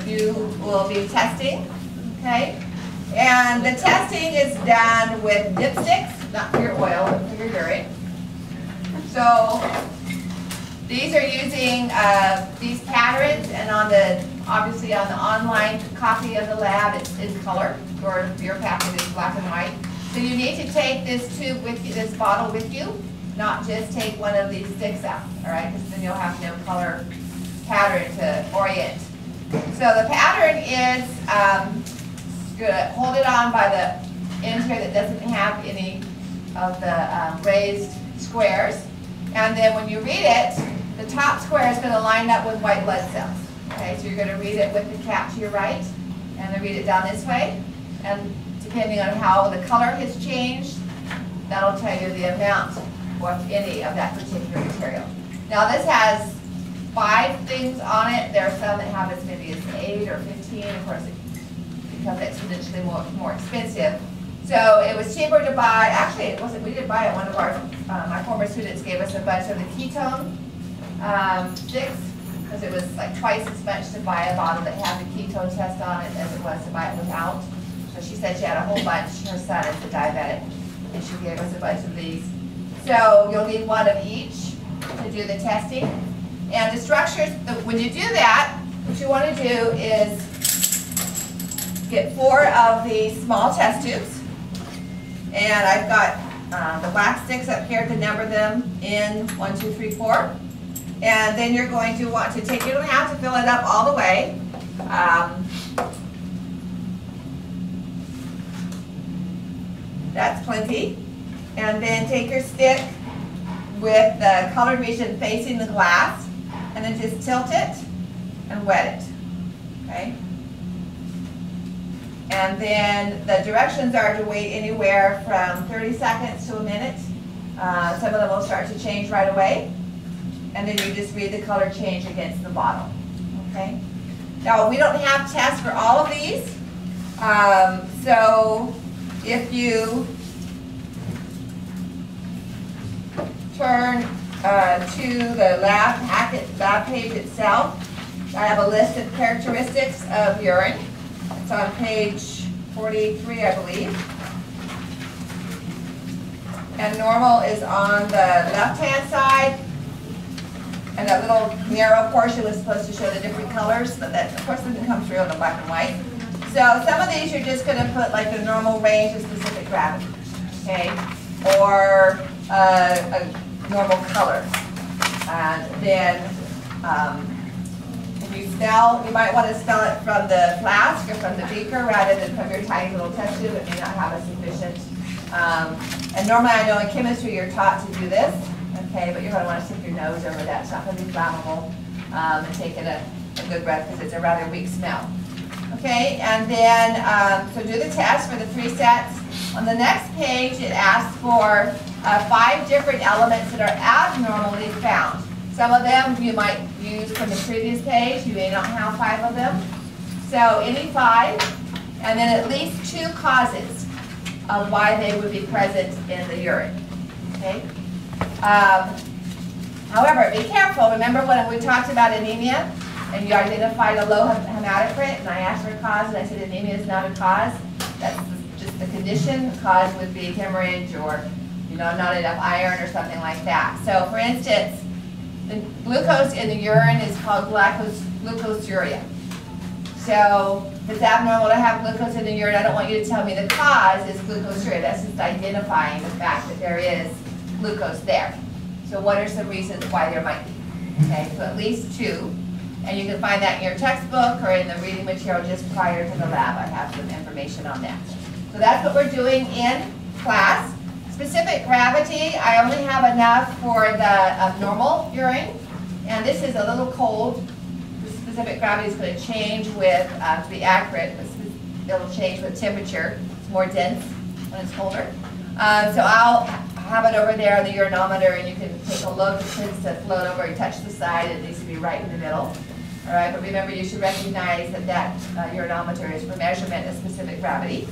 you will be testing, okay? And the testing is done with dipsticks, not for your oil, but for your urine. So these are using these patterns, and obviously on the online copy of the lab, it's in color, or your packet is black and white. So you need to take this tube with you, this bottle with you, not just take one of these sticks out, all right? Because then you'll have no color pattern to orient. So the pattern is, you're gonna hold it on by the end here that doesn't have any of the raised squares. And then when you read it, the top square is going to line up with white blood cells. Okay, so you're going to read it with the cap to your right, and then read it down this way. And depending on how the color has changed, that'll tell you the amount, or if any, of that particular material. Now this has 5 things on it. There are some that have as many as 8 or 15, of course, because it's exponentially more expensive. So it was cheaper to buy, actually it wasn't, we didn't buy it, one of our, my former students gave us a bunch of the ketone sticks, because it was like twice as much to buy a bottle that had the ketone test on it as it was to buy it without. So she said she had a whole bunch. Her son is a diabetic, and she gave us a bunch of these. So you'll need one of each to do the testing. And the structures, when you do that, what you want to do is get 4 of the small test tubes. And I've got the wax sticks up here to number them in 1, 2, 3, 4. And then you're going to want to take, you don't have to fill it up all the way. That's plenty. And then take your stick with the colored region facing the glass, and then just tilt it and wet it, okay? And then the directions are to wait anywhere from 30 seconds to a minute. Some of them will start to change right away. And then you just read the color change against the bottle, okay? Now, we don't have tests for all of these. So if you turn to the lab page itself, I have a list of characteristics of urine. It's on page 43, I believe. And normal is on the left-hand side. And that little narrow portion was supposed to show the different colors, but that, of course, doesn't come through in the black and white. So some of these you're just going to put like the normal range of specific gravity, okay? Or a normal color. And then if you smell, you might want to smell it from the flask or from the beaker rather than from your tiny little test tube. It may not have a sufficient. And normally I know in chemistry you're taught to do this, okay, but you're going to want to stick your nose over that. It's not going to be flammable, and take in a good breath because it's a rather weak smell. Okay, and then, so do the test for the 3 sets. On the next page, it asks for 5 different elements that are abnormally found. Some of them you might use from the previous page. You may not have 5 of them. So any 5, and then at least 2 causes of why they would be present in the urine. Okay. However, be careful. Remember when we talked about anemia, and you identified a low hematocrit, and I asked for a cause, and I said anemia is not a cause. That's just the condition. The cause would be hemorrhage or, not enough iron or something like that. So, for instance, the glucose in the urine is called glucosuria. So, if it's abnormal to have glucose in the urine, I don't want you to tell me the cause is glucosuria. That's just identifying the fact that there is glucose there. So, what are some reasons why there might be? Okay, so at least 2. And you can find that in your textbook or in the reading material just prior to the lab. I have some information on that. So that's what we're doing in class. Specific gravity, I only have enough for the normal urine. And this is a little cold. The specific gravity is going to change with, to be accurate, it'll change with temperature. It's more dense when it's colder. So I'll have it over there on the urinometer, and you can take a look. It tends to float over and touch the side. It needs to be right in the middle. All right, but remember, you should recognize that that urinometer is for measurement of specific gravity.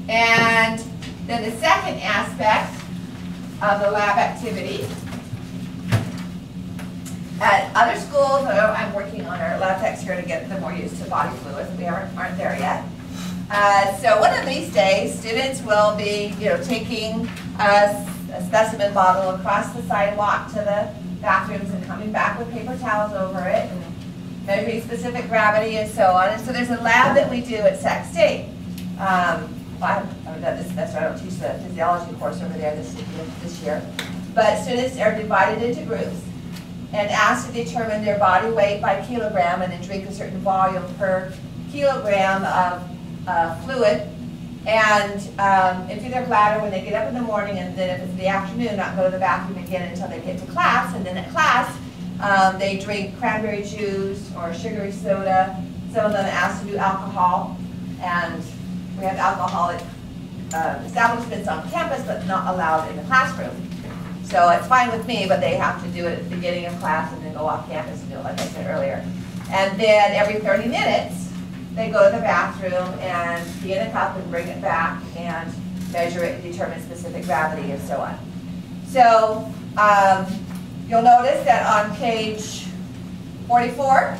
And then the second aspect of the lab activity At other schools, I'm working on our lab techs here to get them more used to body fluids. We aren't there yet. So one of these days, students will be, taking a specimen bottle across the sidewalk to the bathrooms and coming back with paper towels over it and measuring specific gravity and so on. And so there's a lab that we do at Sac State. I haven't done this semester. I don't teach the physiology course over there this year. But students are divided into groups and asked to determine their body weight by kilogram and then drink a certain volume per kilogram of fluid and empty their bladder when they get up in the morning, and then if it's in the afternoon, not go to the bathroom again until they get to class. And then at class, they drink cranberry juice or sugary soda. Some of them are asked to do alcohol, and we have alcoholic establishments on campus, but not allowed in the classroom. So it's fine with me, but they have to do it at the beginning of class and then go off campus and do it like I said earlier. And then every 30 minutes, they go to the bathroom and pee in a cup and bring it back and measure it and determine specific gravity and so on. So you'll notice that on page 44,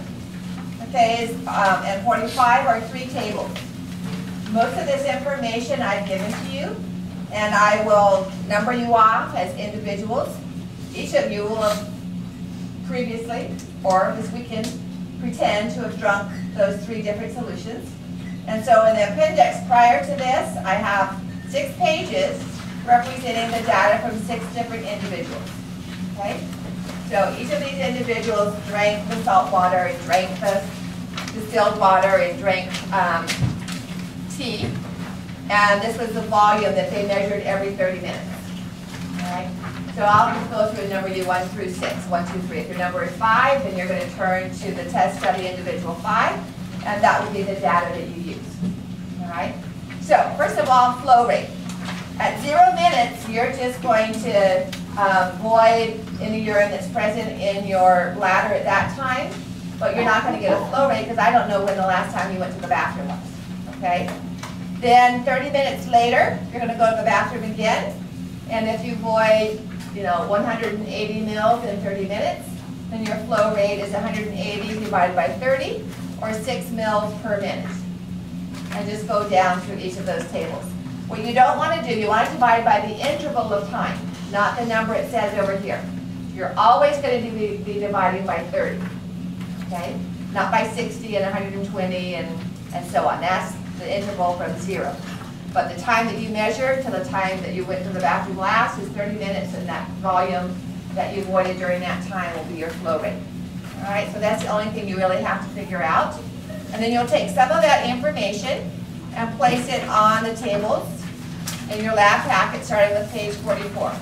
okay, and 45 are 3 tables. Most of this information I've given to you, and I will number you off as individuals. Each of you will have previously, or this weekend, pretend to have drunk those 3 different solutions. And so in the appendix prior to this, I have 6 pages representing the data from 6 different individuals. Okay? So each of these individuals drank the salt water and drank the distilled water and drank tea. And this was the volume that they measured every 30 minutes. All right? So I'll just go through and number you 1 through 6. 1, 2, 3. If your number is 5, then you're going to turn to the test study individual 5, and that will be the data that you use. All right? So first of all, flow rate. At 0 minutes, you're just going to void any urine that's present in your bladder at that time, but you're not going to get a flow rate because I don't know when the last time you went to the bathroom was. Okay? Then 30 minutes later, you're going to go to the bathroom again, and if you void 180 mils in 30 minutes, then your flow rate is 180 divided by 30, or 6 mils per minute. And just go down through each of those tables. What you don't want to do, you want to divide by the interval of time, not the number it says over here. You're always going to be dividing by 30, okay? Not by 60 and 120 and so on. That's the interval from 0. But the time that you measure to the time that you went to the bathroom last is 30 minutes, and that volume that you voided during that time will be your flow rate. All right, so that's the only thing you really have to figure out. And then you'll take some of that information and place it on the tables in your lab packet, starting with page 44.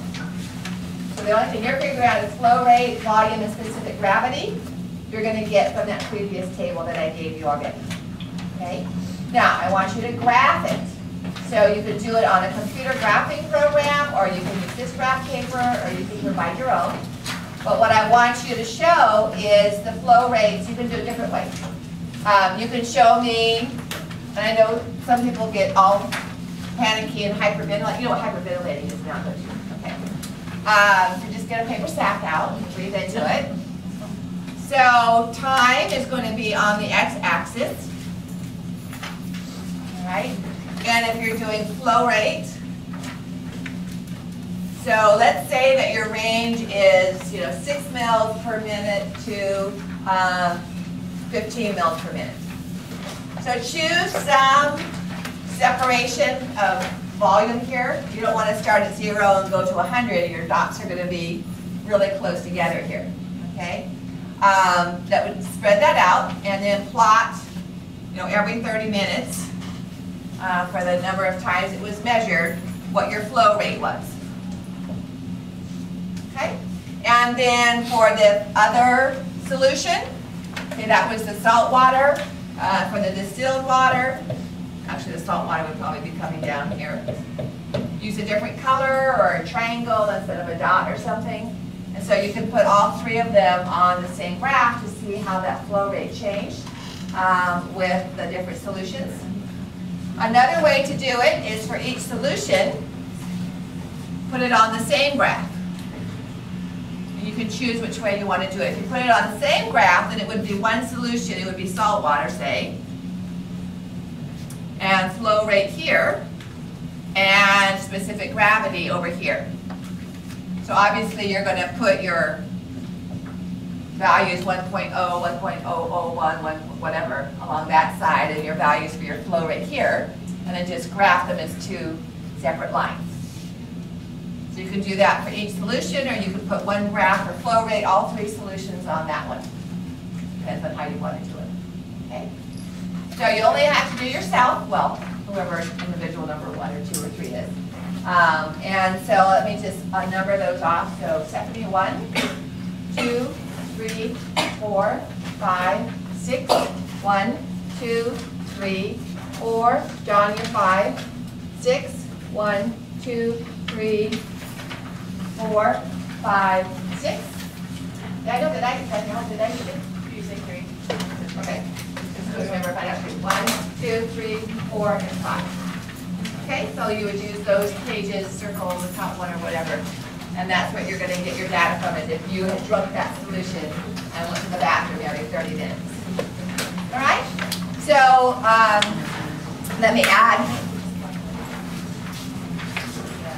So the only thing you're figuring out is flow rate, volume, and specific gravity. You're going to get from that previous table that I gave you already. Okay? Now, I want you to graph it. So you can do it on a computer graphing program, or you can use this graph paper, or you can provide your own. But what I want you to show is the flow rates. You can do it different ways. You can show me, and I know some people get all panicky and hyperventilate. You know what hyperventilating is now, don't you? Okay. So just get a paper sack out and breathe into it. So time is going to be on the x-axis. All right. And if you're doing flow rate, so let's say that your range is 6 mils per minute to 15 mils per minute. So choose some separation of volume here. You don't want to start at 0 and go to 100. Your dots are going to be really close together here. Okay, that would spread that out, and then plot every 30 minutes. For the number of times it was measured, what your flow rate was. Okay? And then for the other solution, okay, that was the salt water. For the distilled water, actually the salt water would probably be coming down here. Use a different color or a triangle instead of a dot or something. And so you can put all 3 of them on the same graph to see how that flow rate changed with the different solutions. Another way to do it is for each solution, put it on the same graph. And you can choose which way you want to do it. If you put it on the same graph, then it would be one solution. It would be salt water, say, and flow rate here, and specific gravity over here. So obviously you're going to put your values 1.0, 1.001, whatever along that side, and your values for your flow rate here, and then just graph them as two separate lines. So you can do that for each solution, or you can put one graph for flow rate, all three solutions on that one. Depends on how you want to do it. Okay. So you only have to do yourself, well, whoever individual number 1 or 2 or 3 is. And so let me just number those off. So Stephanie, 1, 2, 3, 4, 5, 6, 1, 2, 3, 4. John, you're 5, 6, 1, 2, 3, 4, 5, 6. Did I know that I did I do it? You say 3. Okay. Just remember, find out 3. 1, 2, 3, 4, and 5. Okay, so you would use those pages, circle the top one or whatever, and that's what you're going to get your data from, is if you had drunk that solution and went to the bathroom every 30 minutes. All right? So let me add.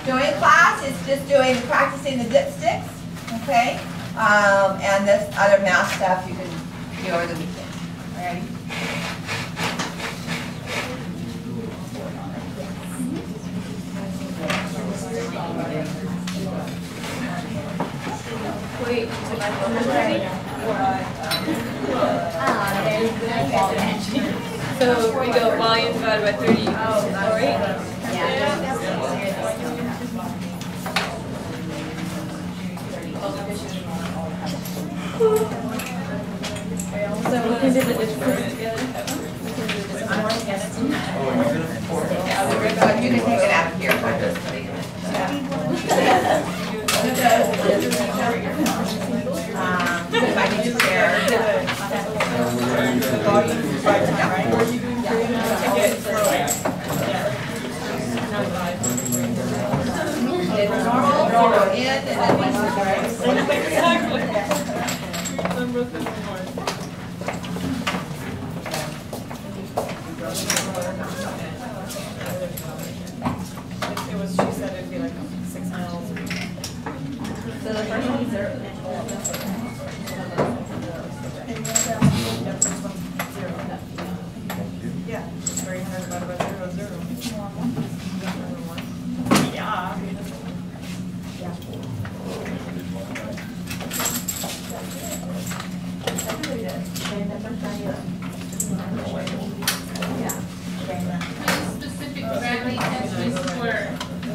Doing class is just practicing the dipsticks, okay? And this other math stuff you can do over the weekend. All right? Wait, so we go volume divided by 30. All right. So we can do the difference together. You can take it out of here. I'm just putting it in. If I need to share. It's normal, zero in, and then one It was, she said it'd be like 6 miles. So the first one is 0. Yeah, 300 divided by 0, 0. Yeah. Specific gravity test is for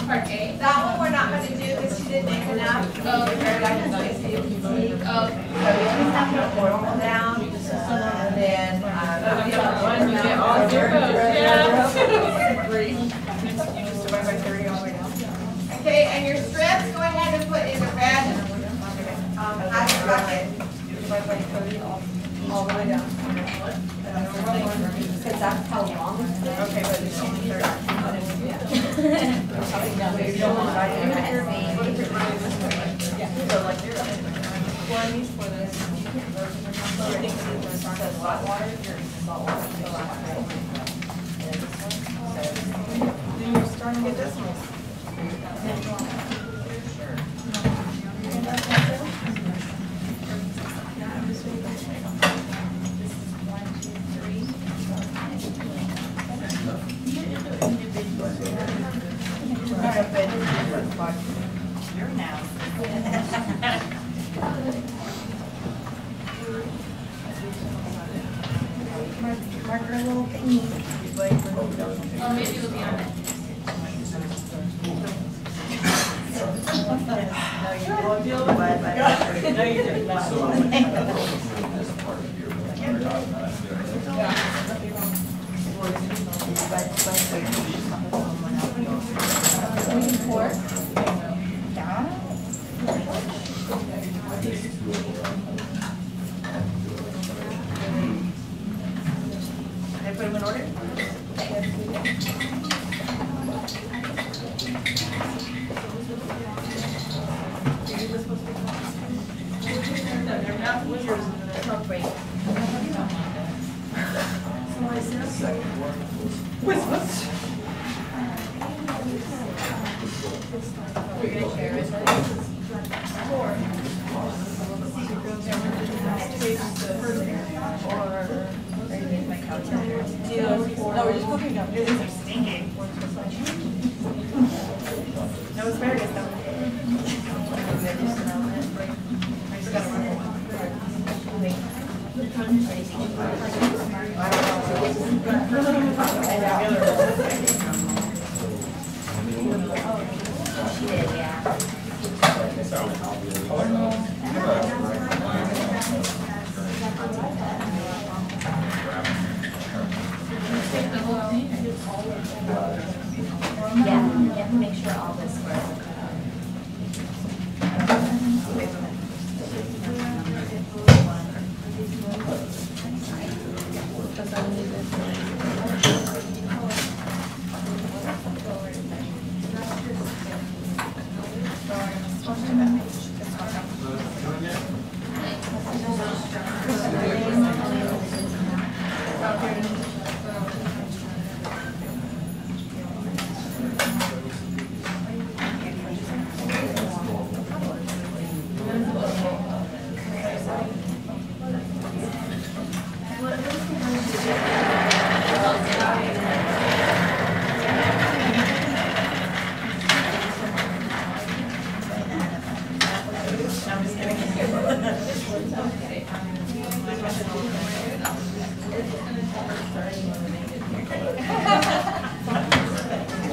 part A. That one we're not going to do because she didn't make enough. Oh, So we only have to put normal down, and then One, you get all zeros. Yeah. You just divide by 30 all the way down. okay, and your strips, go ahead and put in the red highlight bucket. Divide by 30 all the way down. Because that's how long. Okay, but it's only 30. So like you're one needs for this. Salt water, salt water. Then you're starting to get decimals. You're now. Mark our little thingy. Oh, maybe it'll be on it. No, you didn't deal with it. No, you didn't. I put them in order? No, we're just cooking them. These are stinking. No asparagus though. Yeah, you have to make sure all this works.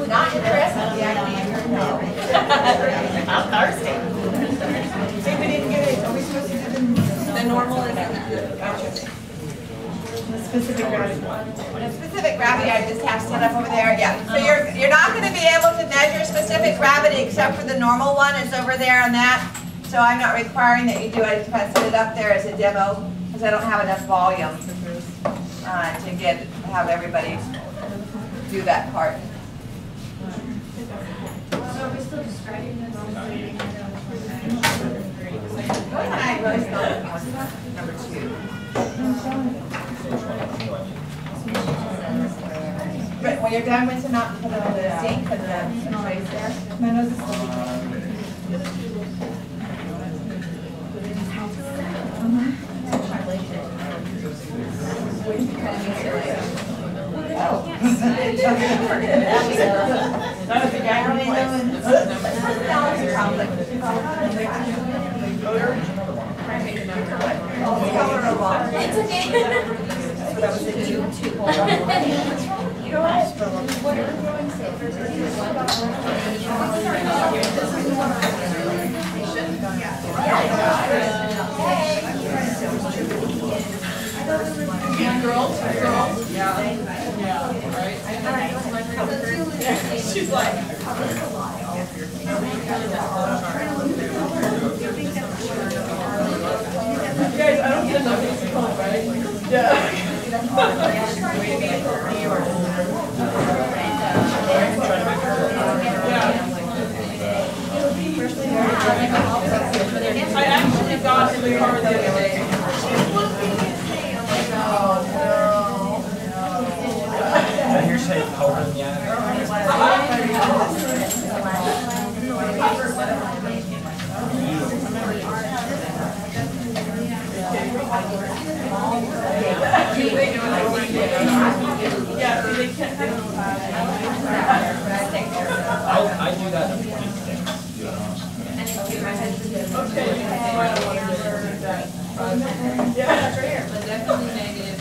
Not interested in the idea, no. I'm thirsty. See, we didn't get it. Are we supposed to do the normal and the specific gravity? The specific gravity I just have set up over there, yeah. So you're not going to be able to measure specific gravity except for the normal one. It's over there on that. So I'm not requiring that you do it. I just kind of set it up there as a demo because I don't have enough volume to have everybody do that part. So are we still describing this? Go ahead, I really spelled number 2. But when you're done with it, not put it on the sink, put the trays there. My nose is still It's okay. Girls? Yeah, right? She's like, guys, I don't get enough of this cold, right? Yeah. I actually got in the car the other day. So you're saying power, I do that in 26. Okay. Yeah, that's right here. But definitely negative.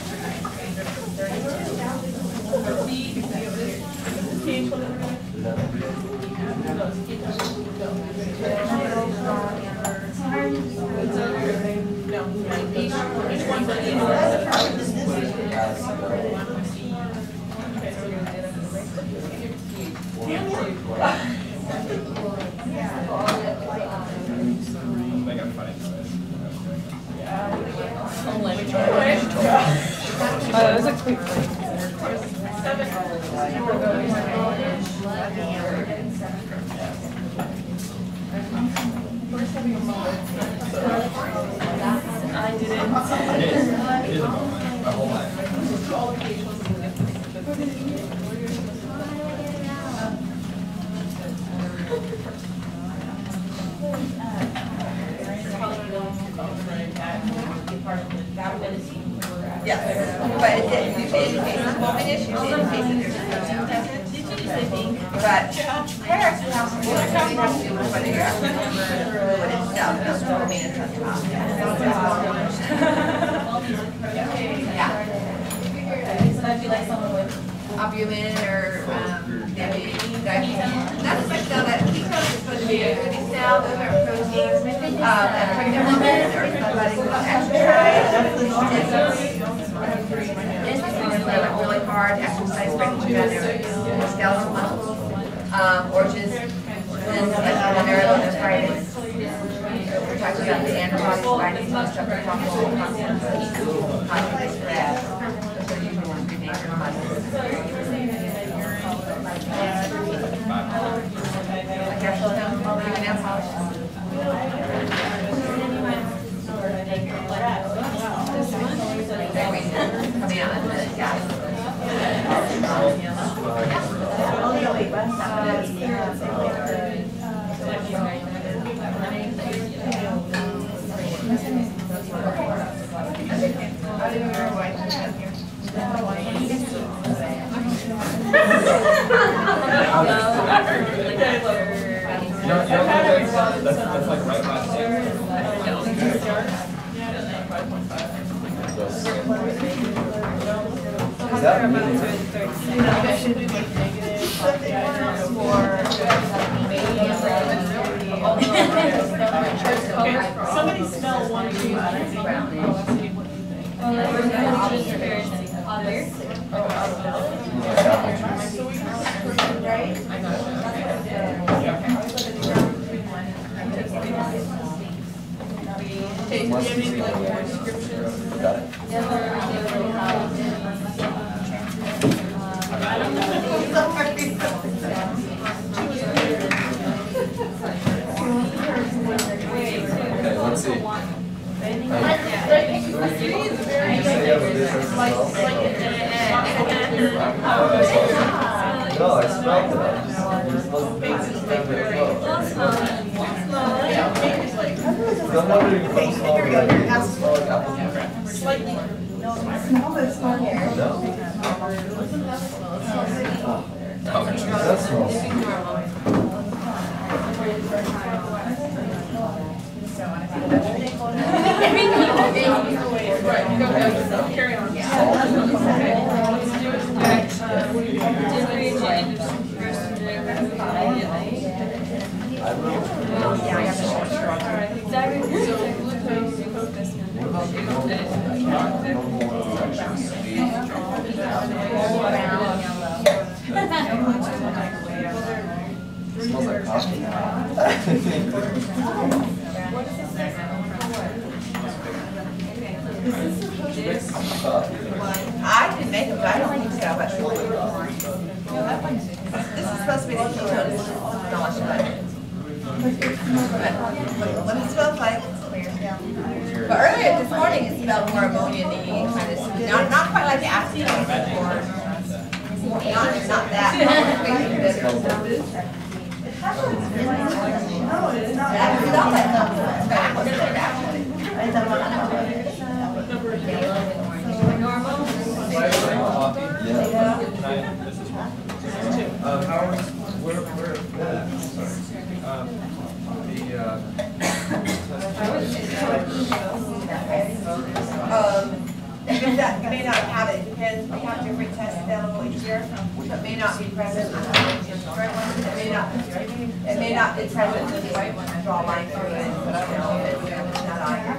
That was a quick It is a moment. My whole life. But it usually indicates it's womannish, usually indicates that there's a tested. But Paris has to do with whether you're actually fluid itself, not swimming in the top. Yeah. So that'd be like someone with Albumin or diabetes. That's like so that ketone is supposed to be a good cell, those are proteins. A pregnant woman or somebody who's exercise. Really hard exercise breaking down their skeletal muscles, or just primarily arthritis. We're talking about the antibodies binding to streptococcal constantly stress. Those are usually ones we make in muscles. Like our silicone, even nail polish. Coming out in a minute, yeah. That's like right last year. Is that me? Somebody spell 1, 2, 3. Okay, do you have any like more descriptions? Got it. Okay, let's see. No, I smelled it. You're supposed to make this kind of I'm wondering if I'm smelling like it's smelling apple juice. Slightly. No? That smells. Carry on. It smells like coffee. I didn't make them, but I don't think so, but this is supposed to be the ketone, it's not much of it. What it smells like, it's clear. But earlier this morning, it smelled more ammonia-y, kind of, not quite like acid, or not that. You may not have it, depends, we have different tests available each year, that may not be present. It may not be present, so you draw a line through it, but I don't know if it's not on here.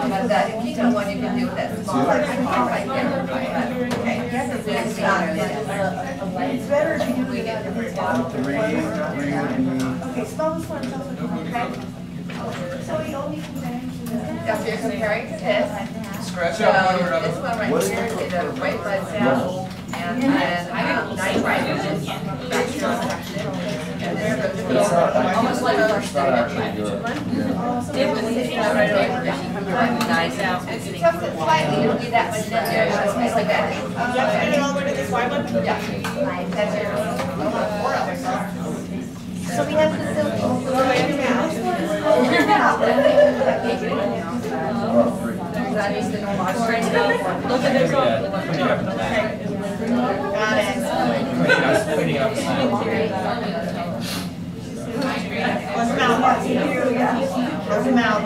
But the ketone one you can do with that small, like right there. Okay, it's not, it's better if we get different bottles. Okay, smell this one, tell us what you want. So you only compare. If you're comparing to this, Scratch so out one or this one right here is a white blood cell, and then nitrite, which is bacterial infection. And this It's not almost like a It's not actually good. Yeah. it was sitting on right there, but you can recognize it. If you took it slightly, you don't need that much in there, it's basically that. You have to get it all the way to this white one? Yeah. That's your, So we have the silk. Oh, 3. that needs to know more. Look at this one. Got it. Cleaning up the sign. Close your mouth. Close your mouth.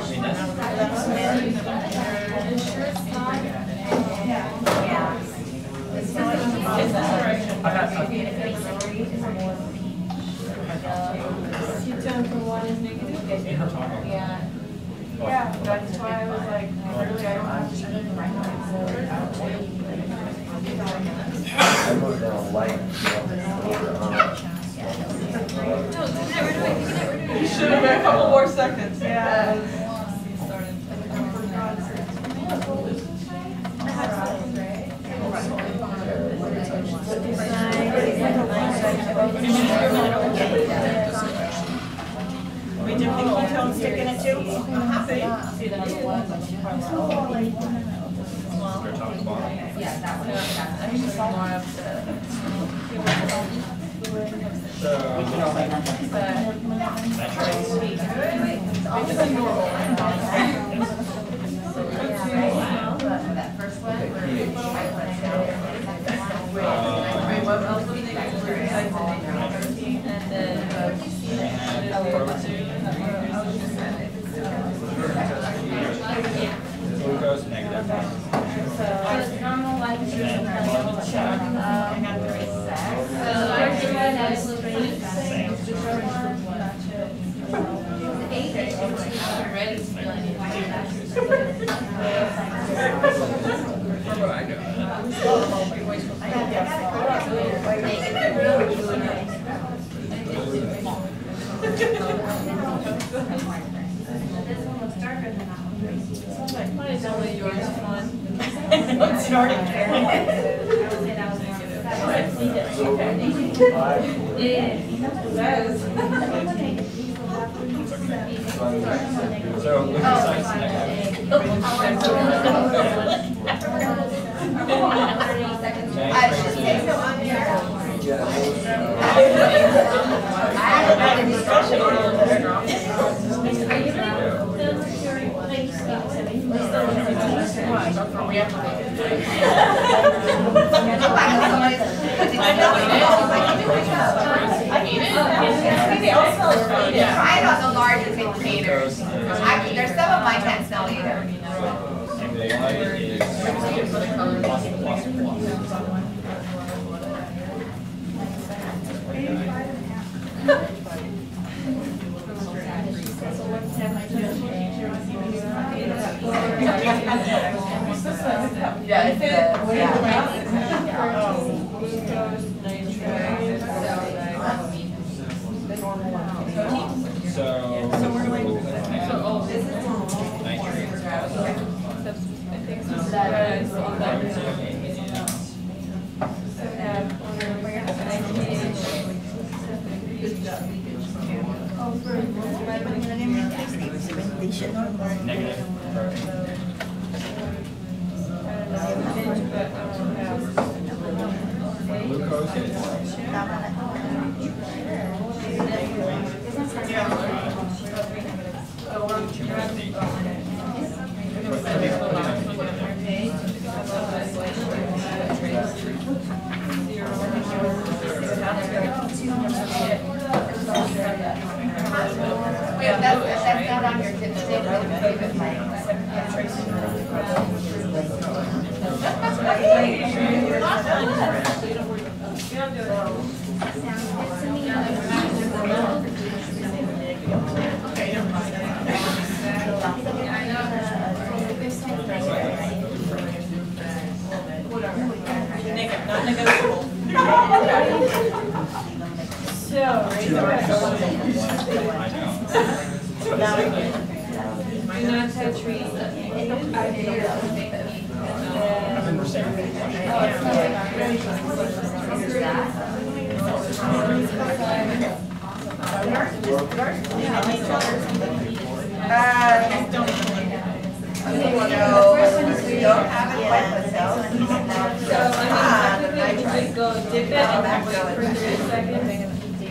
Ketone from one is negative. Yeah. Yeah, that's why I was like, really, I don't have to shut it right now. I wrote down light. You should have been a couple more seconds. Yeah. We dip the ketone stick in it too? See that other one? Start top to bottom. Yeah, that one. Actually, more of the. So, That first one. glucose negative. Normal life It's starting. So glucose signs negative. Try it on the larger containers. Actually, there's some of mine can't smell either. And the light is plus, plus, plus. Yeah, it's So we're like, negative. Glucose is Wait, that's not on your tip stick. Not negotiable. So, raise the rest. Do not titrate. I've been receiving We don't have it quite myself. Just go dip it and wait for 3 seconds.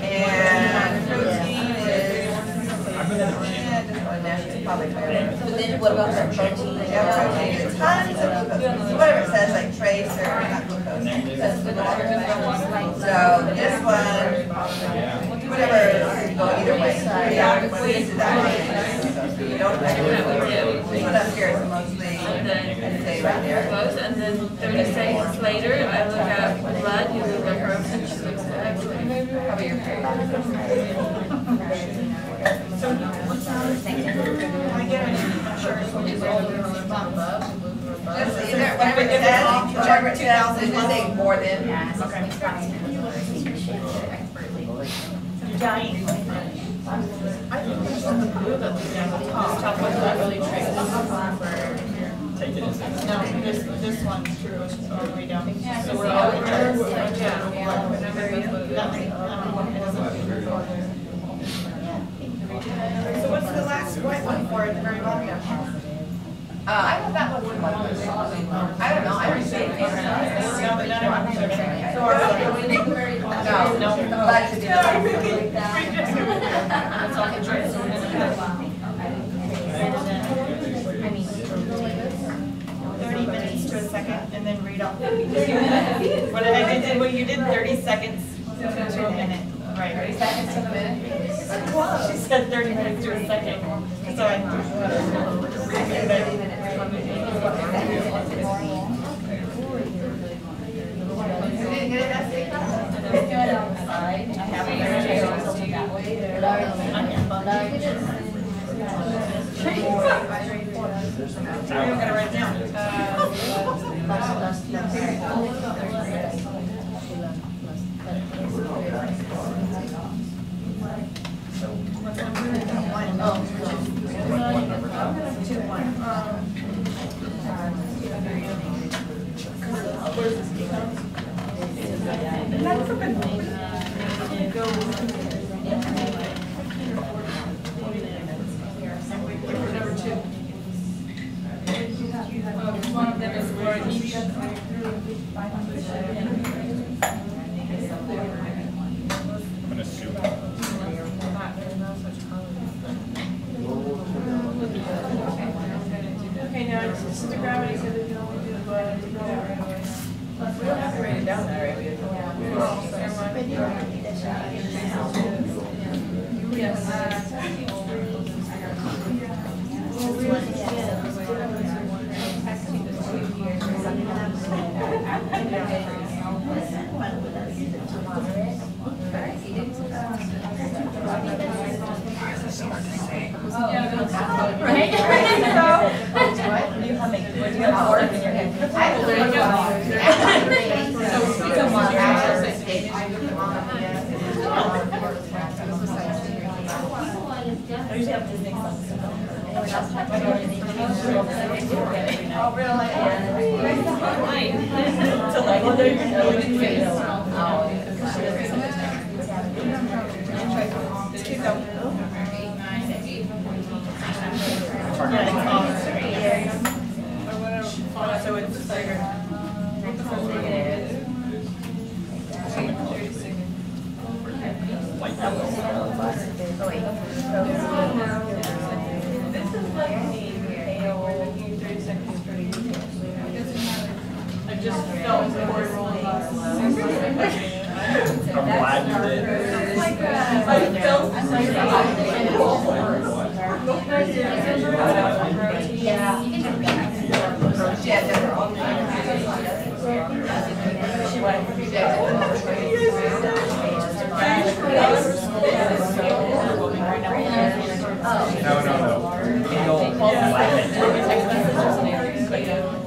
And protein is, just one now, it's probably better. what about the protein? Yeah, protein, tons of glucose. Whatever it says, like trace or not glucose. That's whatever. So this one, whatever, go either way. Yeah, this is actually, so you don't have to put up here, it's mostly, I'd say right there. Close, and then 30 seconds later, I look at blood, you look at her, and she looks at Cover your face. Just either, whatever it says, whichever it says, just say more than. Take it as a. No, this one's true, it's all the way down. So we're all, So what's the last white one for at the very bottom? I thought that was one. I don't know, I received it. No, but That's all the choice. 30 minutes to a second, and then read off. What you did 30 seconds to a minute. Right. 30 seconds to the minute. She said 30 minutes to a second. So I I'm gonna write it down. Number 2. One of them is for each. I'm gonna assume. Okay, now it's just the gravity, so we can only do the blood and do that right away. We don't have to write it down that right? Yes. Right? Oh, really? So it's bigger. I just felt bored rolling last. I'm glad you did. I felt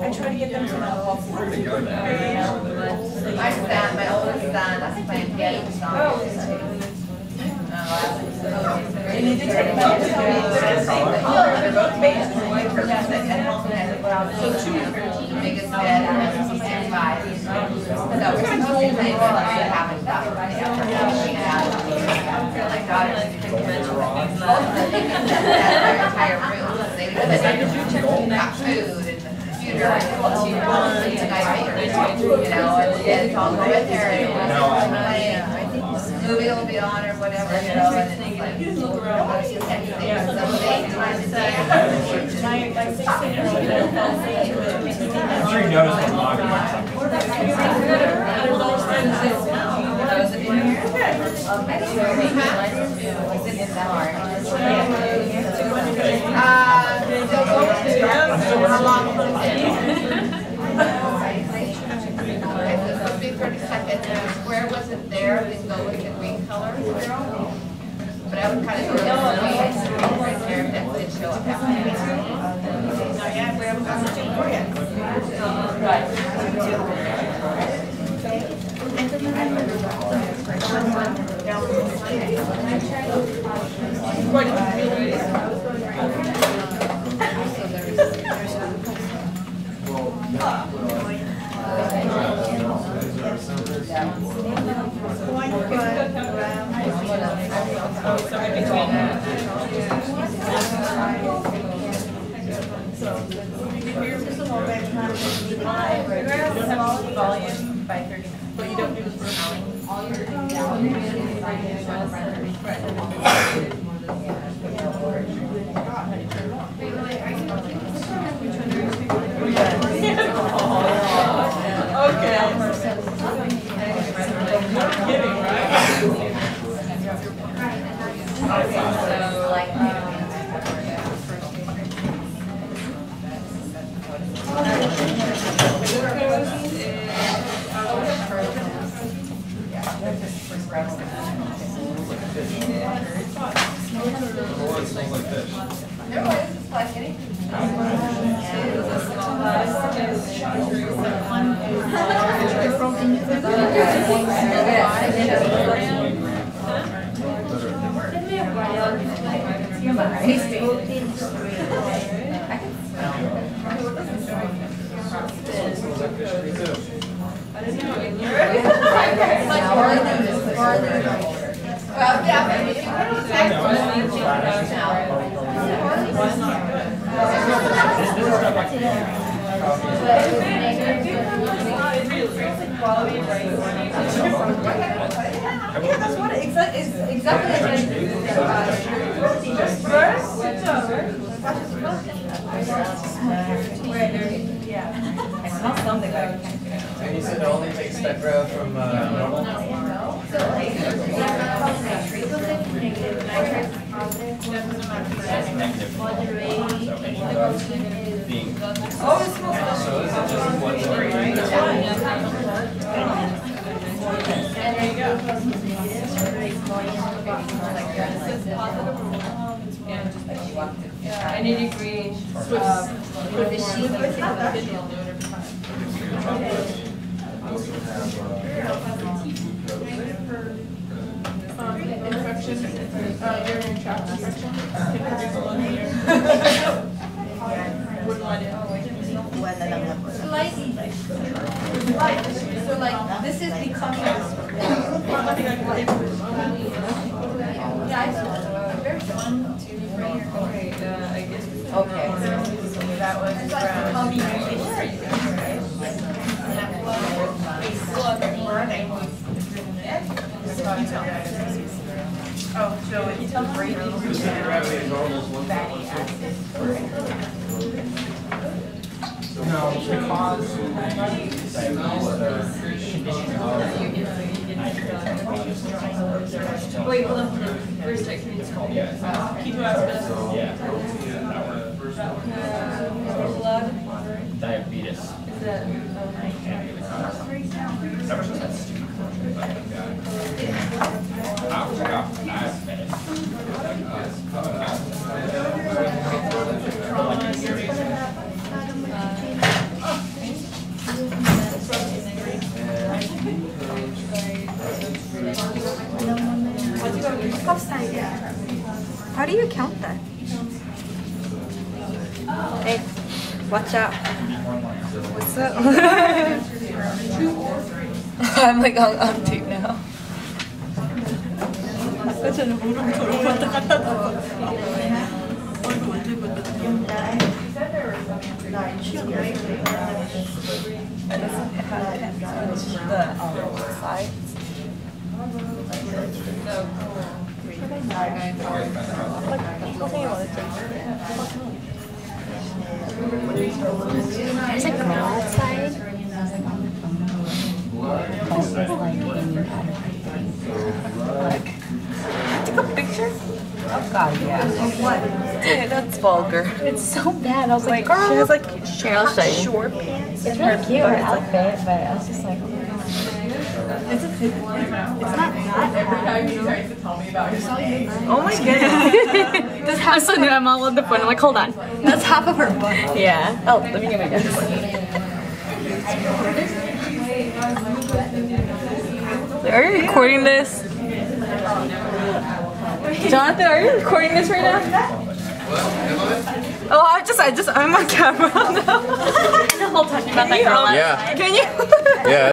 I try to get them to know. My son, my oldest son, that's playing piano songs. And he did take about to me. They're both bands. Biggest bed, and he's 6'5". So we're supposed to play that happens after my like daughters. Both of them, they can set their entire room. They got food and the computer and tonight, you know, and it's all go in there and playing. movie will be on or whatever, you know, and it's like, You just look around. what do you think? Yeah. So they time to say. My 16-year-old falls into it. I'm sure you noticed the log or something. How long will it take? Okay, so this will be 30 seconds. If the square wasn't there, then go with the green color. But I would kind of go with the green right there if that did show up. Not yet, we haven't gotten to 4 yet. Volume by 30 minutes. But you don't do this for Well, yeah, but if you put it And you said it only takes spectra from normal? Oh, it smells So is it just one spray? Any degree. with the sheet. Infection, urinary tract infection, can produce malaria. Wouldn't let it. So like, this is becoming. Okay. That was oh, so it's Gravity is normal is one. fatty acid. No, because Wait, hold on. First technique. Ketoacidosis. yeah, Blood. diabetes. Is that? Ever since that stupid question, I was like, oh, nice minute. How do you count that? Hey, watch out. What's up? I'm like on tape now. The sides. There's a girl outside. Take a picture? Oh god, yeah. Yeah, that's vulgar. It's so bad. I was like, She girl, has like Cheryl Shea. short pants. It's really cute, her outfit, but I was just like, oh my god. It's not that Every time he tries to tell me about yourself. Oh my goodness. I'm so new. I'm all on the phone. I'm like, hold on. That's half of her butt. Yeah. Oh, let me get my guess. Are you recording this? Jonathan, are you recording this right now? Oh, I'm on camera now. The whole time about that girl. Yeah. Can you? Yeah.